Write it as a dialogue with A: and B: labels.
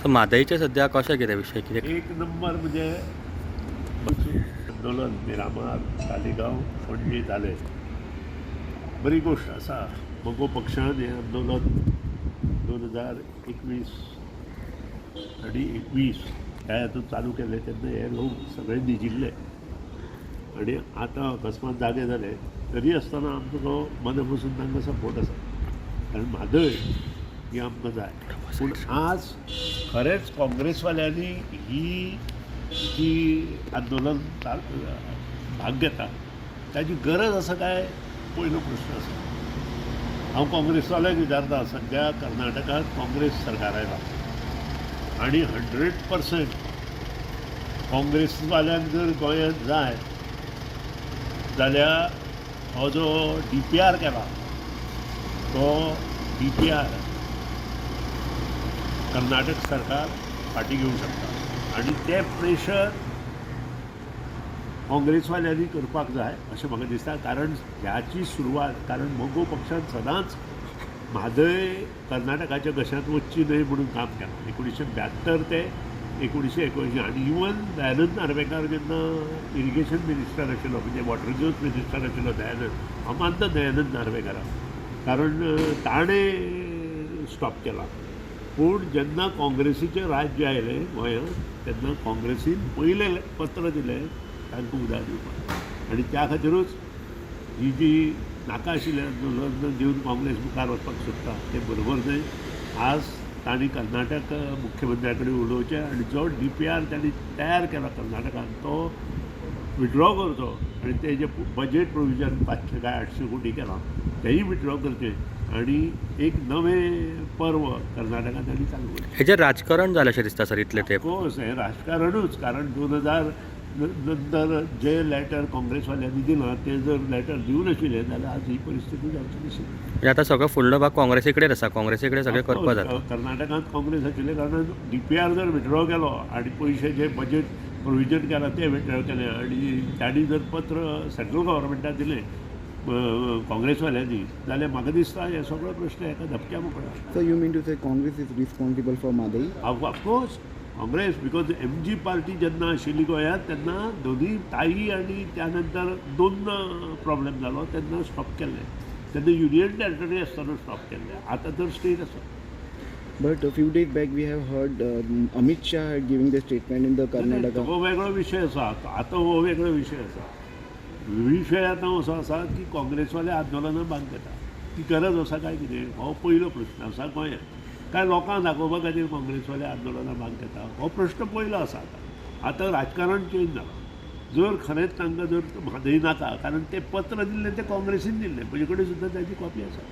A: म्हादईचे सध्या कशें कितें विशय कितें
B: एक नंबर म्हणजे आंदोलन मिरामार तालिगांव पणजी जालें बरी गोष्ट आसा मगो पक्षान हें आंदोलन 2021 आनी 21 ह्या हातूंत चालू केलें तेन्ना हे लोक सगळे निजिल्ले आनी आतां अकस्मात जागे जाले तरी आसतना आमचो मना पसून तांकां सपोर्ट आसा कारण म्हादय ही आमकां जाय पूण आज खरेंच काँग्रेसवाल्यांनी ही जी आंदोलन भाग घेता ताची गरज आसा काय पयलो प्रश्न आसा हांव काँग्रेसवाल्यांक विचारता सद्या कर्नाटकांत काँग्रेस सरकार आयला आनी 100% काँग्रेसवाल्यांक जर गोंयांत जाय जाल्यार हो जो DPR केला तो DPR कर्नाटक सरकार फाटी घेवंक शकता आनी ते प्रेशर काँग्रेसवाल्यांनी करपाक जाय अशें म्हाका दिसता कारण ह्याची सुरवात कारण मोगो पक्षान सदांच म्हादय कर्नाटकाच्या घशांत वचची न्हय म्हणून काम केलां 1972 ते 1979 आनी इवन दयानंद नार्वेकार जेन्ना इरिगेशन मिनिस्टर आशिल्लो म्हणजे वॉटर रिसोर्स मिनिस्टर आशिल्लो दयानंद हांव मानता दयानंद नार्वेकाराक कारण ताणें स्टॉप केला पूण जेन्ना काँग्रेसीचें राज्य आयलें गोंयांत तेन्ना काँग्रेसीन पयलें पत्र दिलें तांकां उधार दिवपाक आनी त्या खातीरूच ही जी नाका आशिल्लें आंदोलन दिवन काँग्रेस मुखार वचपाक सोदता तें बरोबर न्हय आज तांणी कर्नाटक मुख्यमंत्र्या कडेन उलोवचें आनी जो DPR तांणी तयार केला कर्नाटकान तो विड्रॉ करचो आनी तेजें बजेट प्रोविजन 500 काय 800 कोटी केलां तेंय विड्रॉ करचें आनी एक नवें पर्व कर्नाटकांत तांणी चालू केलें
A: हेजें राजकारण जालें अशें दिसता सर इतलें तेंप
B: ऑफकोर्स हें राजकारणूच कारण 2000 नंतर जे लॅटर काँग्रेसवाल्यांनी दिलां तें जर लॅटर दिवं नाशिल्लें जाल्यार आज ही परिस्थिती जावची नाशिल्ली
A: म्हणजे आतां सगळो फुडलो भाग काँग्रेसी कडेन आसा काँग्रेसी कडेन सगळें करपा जाता
B: कर्नाटकांत काँग्रेस आशिल्ले कारणान DPR जर विड्रॉ केलो आनी पयशे जे बजेट प्रोविजन केलां तें विड्रॉ केलें आनी तांणी जर पत्र सेंट्रल गव्हर्मेंटाक दिलें काँग्रेसवाल्यांनी जाल्यार म्हाका दिसता हे सगळो प्रश्न एका धपक्या मुखार
C: So you mean to say Congress is responsible for Mhadei?
B: Of course Congress because MG party जेन्ना आशिल्ली गोंयांत तेन्ना दोनूय ताई आनी त्या नंतर 2 प्रॉब्लेम जालो तेन्ना स्टॉप केल्लें तेन्ना युनियन टेरिटरी आसतना स्टॉप केल्लें आतां तर स्टेट आसा
C: But a few days back we have heard Amit Shah giving the statement in the Karnataka.
B: हो वेगळो विशय आसा आतां हो वेगळो विशय आसा विशय आतां असो आसा की काँग्रेसवाले आंदोलनां भाग घेता ती गरज आसा काय कितें हो पयलो प्रश्न आसा गोंयांत काय लोकांक दाखोवपा खातीर काँग्रेसवाले आंदोलनां भाग घेता हो प्रश्न पयलो आसा आतां राजकारण चेंज जालां जर खरेंच तांकां जर म्हादय नाका कारण तें पत्र दिल्लें तें काँग्रेसीन दिल्लें म्हजे कडेन सुद्दां ताची कॉपी आसा